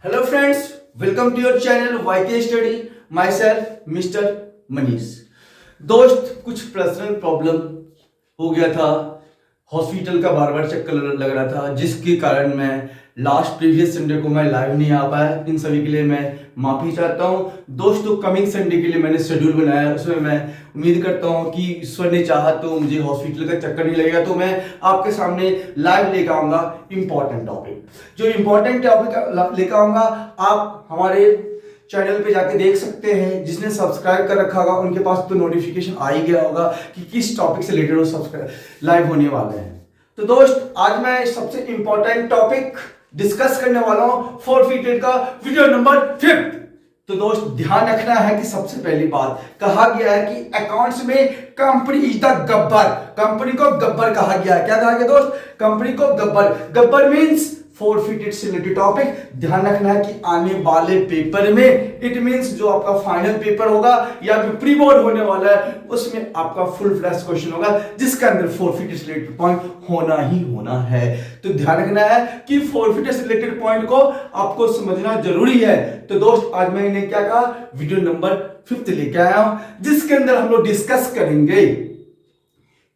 Hello friends, welcome to your channel YK study. Myself mister Manish. दोस्त, कुछ personal problem हो गया था। हॉस्पिटल का बार बार चक्कर लग रहा था, जिसके कारण मैं प्रीवियस संडे को मैं लाइव नहीं आ पाया। इन सभी के लिए मैं माफी चाहता हूं। दोस्तों, कमिंग संडे के लिए मैंने शेड्यूल बनाया, उसमें मैं उम्मीद करता हूं कि ईश्वर ने चाहा तो मुझे हॉस्पिटल का चक्कर नहीं लगेगा, तो मैं आपके सामने लाइव लेकर आऊंगा इंपॉर्टेंट टॉपिक। जो इंपॉर्टेंट टॉपिक लेकर आऊंगा आप हमारे चैनल पे जाके देख सकते हैं। जिसने सब्सक्राइब कर रखा होगा उनके पास तो नोटिफिकेशन आ ही गया होगा कि किस टॉपिक से रिलेटेड वो सब्सक्राइब लाइव होने वाले हैं। तो दोस्त, आज मैं सबसे इंपॉर्टेंट टॉपिक डिस्कस करने वाला हूं, फोरफिटेड का वीडियो नंबर 5। तो दोस्त, ध्यान रखना है कि सबसे पहली बात कहा गया है कि अकाउंट्स में company is the Gabbar. Company को गब्बर कहा गया है। क्या कहा गया दोस्त? कंपनी को गब्बर। गब्बर मींस फोरफिटेड से रिलेटेड टॉपिक। ध्यान रखना है कि आने वाले पेपर में, इट मींस जो आपका फाइनल पेपर होगा या फिर प्री बोर्ड होने वाला है, उसमें आपका फुल फ्लैश क्वेश्चन होगा जिसके अंदर फोरफिटेड से रिलेटेड पॉइंट होना ही होना है। तो ध्यान रखना है कि फोरफिटेड से रिलेटेड पॉइंट को आपको समझना जरूरी है। तो दोस्त, आज मैंने क्या कहा, वीडियो नंबर 5 लेके आया हूं, जिसके अंदर हम लोग डिस्कस करेंगे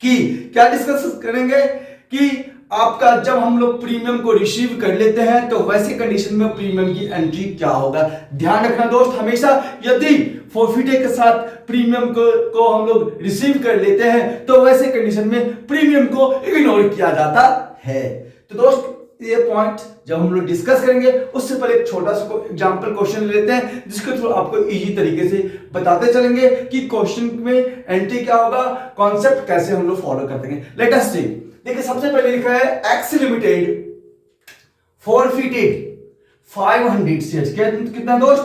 कि क्या डिस्कस करेंगे कि आपका जब हम लोग प्रीमियम को रिसीव कर लेते हैं तो वैसे कंडीशन में प्रीमियम की एंट्री क्या होगा। ध्यान रखना दोस्त, हमेशा यदि फोरफिटे के साथ प्रीमियम को हम लोग रिसीव कर लेते हैं तो वैसे कंडीशन में प्रीमियम को इग्नोर किया जाता है। तो दोस्त, ये पॉइंट जब हम लोग डिस्कस करेंगे उससे पहले एक छोटा सा एग्जांपल क्वेश्चन लेते हैं, जिसके थ्रू आपको इजी तरीके से बताते चलेंगे कि क्वेश्चन में एंट्री क्या होगा, कॉन्सेप्ट कैसे हम लोग फॉलो करते हैं। लेट अस सी। देखिए, सबसे पहले लिखा है एक्स लिमिटेड फोरफिटेड 500 शेयर्स। कितना दोस्त?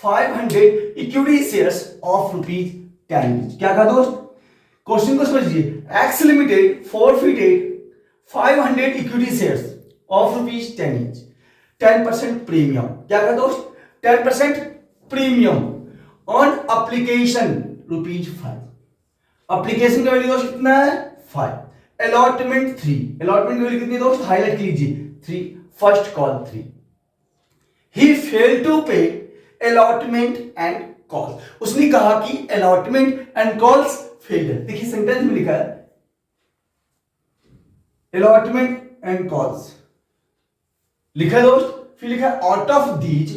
500 इक्विटी शेयर्स ऑफ ₹10। क्या कहा दोस्त? क्वेश्चन को समझिए। X limited forfeited 500 equity shares of ₹10 each, 10% premium. क्या कहा दोस्त? 10% प्रीमियम ऑन एप्लीकेशन ₹5। एप्लीकेशन का वैल्यू दोस्त कितना है? 5। अलॉटमेंट 3। अलॉटमेंट की वैल्यू कितनी दोस्त? हाईलाइट कीजिए, 3। First call 3। He fail to pay allotment and calls. उसने कहा कि अलॉटमेंट एंड कॉल्स फेल है। देखिए, सेंटेंस में लिखा है अलॉटमेंट एंड कॉल्स लिखा है दोस्त, फिर लिखा है out of these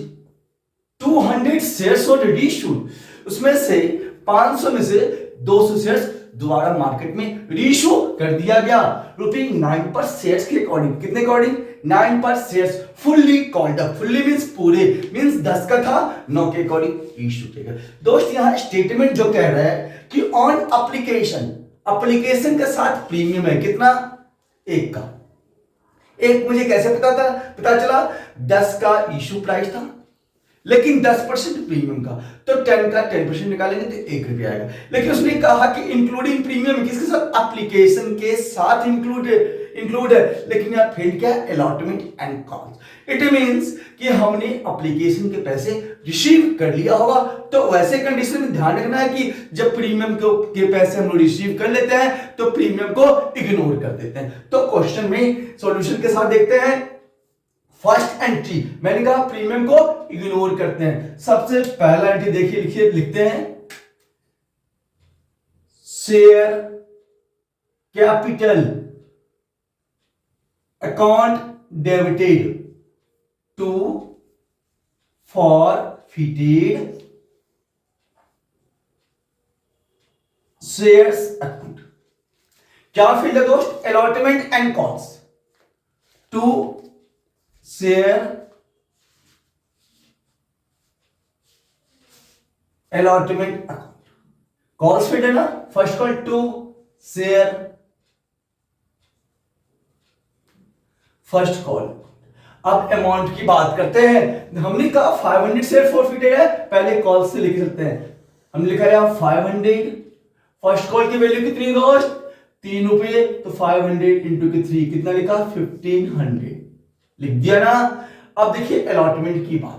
200 shares already issued. उसमें से 500 में से 200 शेयर्स दोबारा मार्केट में रीइशू कर दिया गया ₹9 पर शेयर्स के अकॉर्डिंग। कितने अकॉर्डिंग? 9 पर shares fully called up. Fully means पूरे, मींस 10 का था, 9 के अकॉर्डिंग इशू किया। दोस्त, यहां स्टेटमेंट जो कह रहा है कि ऑन एप्लीकेशन के साथ प्रीमियम है कितना? 1 का। एक मुझे कैसे पता चला? 10 का इशू प्राइस था, लेकिन 10% प्रीमियम का, तो 10 का 10% निकालेंगे तो ₹1 आएगा। लेकिन उसने कहा कि इंक्लूडिंग प्रीमियम किसके साथ? एप्लीकेशन के साथ इंक्लूड है। लेकिन यहां फेल क्या? Allotment and calls. It means कि हमने एप्लीकेशन के पैसे रिसीव कर लिया होगा, तो वैसे कंडीशन में ध्यान रखना है कि जब प्रीमियम के पैसे हम लोग रिसीव कर लेते हैं तो प्रीमियम को इग्नोर कर देते हैं। तो क्वेश्चन में सॉल्यूशन के साथ देखते हैं। फर्स्ट एंट्री, मैंने कहा प्रीमियम को इग्नोर करते हैं। सबसे पहला एंट्री देखिए, लिखते हैं share capital account debited to forfeited shares account. क्या फील्ड है दोस्त? Allotment and calls to share allotment account. Calls failed है ना, first call to share first call. अब अमाउंट की बात करते हैं। हमने कहा 500 शेयर फोरफिटेड है, पहले कॉल से लिख सकते हैं। हमने लिखा है 500। फर्स्ट कॉल की वैल्यू कितनी दोस्त? ₹3, तो 500 इंटू 3 कितना लिखा? 1500 लिख दिया ना। अब देखिए अलॉटमेंट की बात,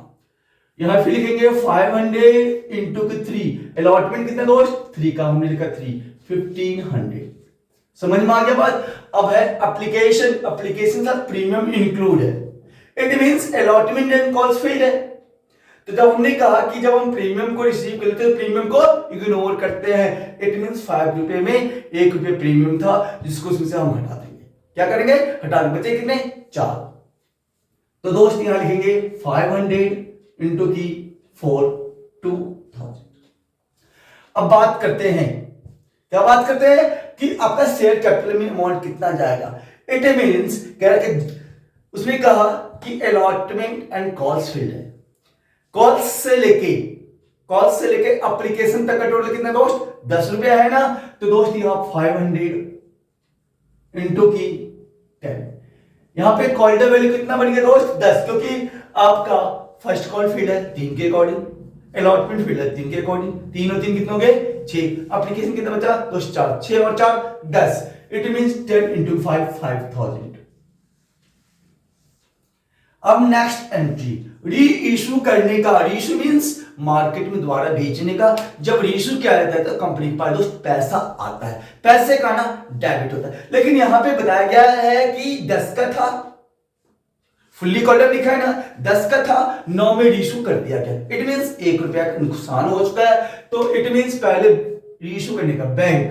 यहां फिर लिखेंगे 500 इंटू 3। अलॉटमेंट कितना दोस्त? 3 का, हमने लिखा 3, 1500। समझ में आ गया बात? अब है एप्लीकेशन। एप्लीकेशन का प्रीमियम इंक्लूड है। It means allotment and calls failed है। तो जब हमने कहा कि जब हम प्रीमियम को रिसीव कर लेते हैं प्रीमियम को इग्नोर करते हैं, इट मींस 5 रुपए में 1 रुपये प्रीमियम था जिसको उसमें से हम हटा देंगे। क्या करेंगे? हटा देंगे। बचे कितने? 4। तो दोस्त यहां लिखेंगे 500 इंटू की 4 2000। अब बात करते हैं, क्या बात करते हैं कि आपका शेयर कैपिटल में अमाउंट कितना जाएगा। इट मींस कह रहा कि उसने कहा कि अलॉटमेंट एंड कॉल्स फील्ड है, कॉल्स से लेके एप्लीकेशन तक का टोटल कितना दोस्त? 10 रुपया है ना। तो दोस्त यहां 500 इंटू की 10, यहां पे कॉल द वैल्यू कितना बन गया दोस्त? 10, क्योंकि आपका फर्स्ट कॉल फील्ड है 3 के अकॉर्डिंग, अलॉटमेंट फील्ड है 3 के अकॉर्डिंग, 3 और 3 कितने हो गए? 6। एप्लीकेशन कितना बचा दोस्त? 4। 6 और 4 10। It means 10 into 5 5000। अब नेक्स्ट एंट्री री इशू करने का। री इशू मींस मार्केट में दोबारा बेचने का। जब री इशू किया जाता है तो कंपनी के पास दोस्त पैसा आता है, पैसे का ना डेबिट होता है। लेकिन यहां पे बताया गया है कि 10 का था, फुल्ली कॉलम लिखा है ना, 10 का था, 9 में री इशू कर दिया गया। इट मींस 1 रुपया का नुकसान हो चुका है। तो इट मींस पहले री इशू करने का बैंक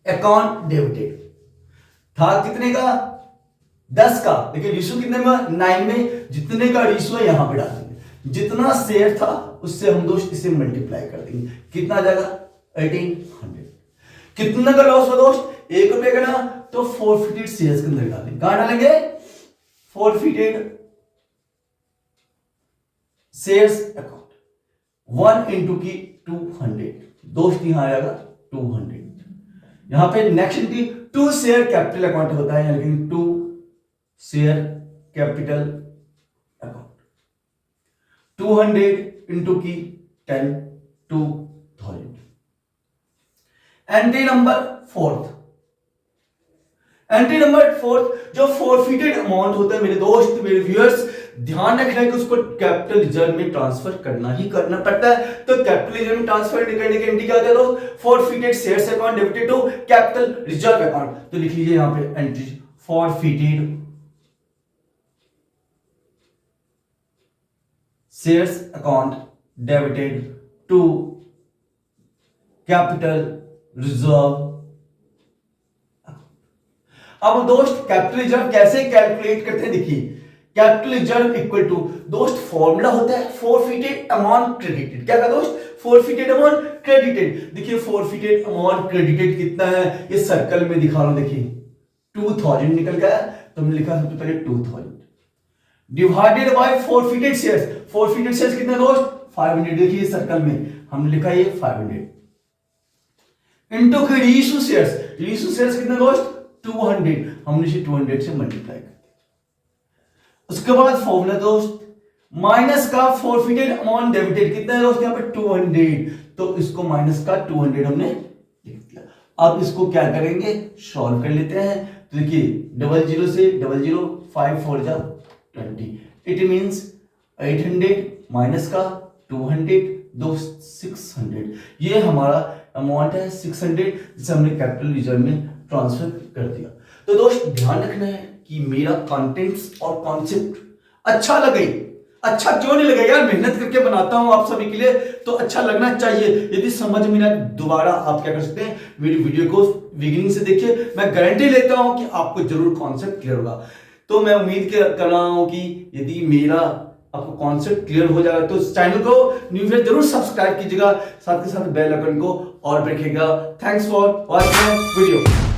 अकाउंट डेबिटेड था कितने का? 10 का। लेकिन रिशू कितने में? 9 में। जितने का रिशू है यहां पे डाल देंगे, जितना शेयर था उससे हम दोस्त इसे मल्टीप्लाई कर देंगे। कितना आ जाएगा? 1800। कितना का लॉस हो दोस्त? 1 रुपए का ना। तो फॉरफिटेड शेयर्स के अंदर डालेंगे। कहां डालेंगे? फॉरफिटेड शेयर्स अकाउंट 1 इंटू की 200 दोस्त यहां आ जाएगा 200। यहां पे next entry 2 share capital account होता है, यानी 2 शेयर कैपिटल अकाउंट 200 इंटू की 10 2000। एंट्री नंबर 4, एंट्री नंबर 4 जो फॉरफिटेड अमाउंट होता है मेरे दोस्त मेरे व्यूअर्स, ध्यान रखना है कि उसको कैपिटल रिजर्व में ट्रांसफर करना ही करना पड़ता है। तो कैपिटल रिजर्व में ट्रांसफर करने की एंट्री क्या होता है दोस्त? Forfeited shares account debited to capital reserve account. तो लिख लीजिए यहां पे entry forfeited shares account debited to capital reserve. अब दोस्त कैपिटल रिजर्व कैसे कैलकुलेट करते हैं? देखिए कैपिटल रिजर्व इक्वल टू दोस्त फॉर्मूला होता है फॉरफिटेड अमाउंट क्रेडिटेड। क्या का दोस्त? Forfeited amount credited. देखिए फॉरफिटेड अमाउंट क्रेडिटेड कितना है? ये सर्कल में दिखा रहा हूं, देखिए 2000 निकल गया। तो हमने लिखा सबसे पहले 2000 divided by forfeited shares. Forfeited shares कितना दोस्त? 500। देखिए सर्कल में हमने लिखा ये 500 इंटू की रीइश्यू शेयर्स। रीइश्यू शेयर्स कितना दोस्त? 200। हमने इसे 200 से मल्टीप्लाई कर दिया। उसके बाद फॉर्मूला दोस्त माइनस का फॉरफिटेड अमाउंट डेबिटेड कितना है दोस्त? यहां पे 200। तो इसको माइनस का 200 हमने लिख दिया। अब इसको क्या करेंगे? सॉल्व कर लेते हैं। तो देखिए 00 से 00 5 4 जा 20। इट मींस 800 माइनस का 200 दोस्त 600। ये हमारा अमाउंट है 600 जिसे हमने कैपिटल रिजर्व में ट्रांसफर कर दिया। तो दोस्त ध्यान रखना है कि मेरा कंटेंट्स और कॉन्सेप्ट अच्छा लगे। अच्छा क्यों नहीं लगे यार? मेहनत करके बनाता हूं आप सभी के लिए, तो अच्छा लगना चाहिए। यदि समझ में ना दोबारा आप क्या कर सकते हैं, मेरी वीडियो को बिगिनिंग से देखिए। मैं गारंटी लेता हूं कि आपको जरूर कॉन्सेप्ट क्लियर होगा। तो मैं उम्मीद कर रहा हूं कि यदि मेरा आपको कॉन्सेप्ट क्लियर हो जाएगा तो इस चैनल को न्यूज़ जरूर सब्सक्राइब कीजिएगा, साथ के साथ बेल आइकन को और रखिएगा। Thanks for watching video.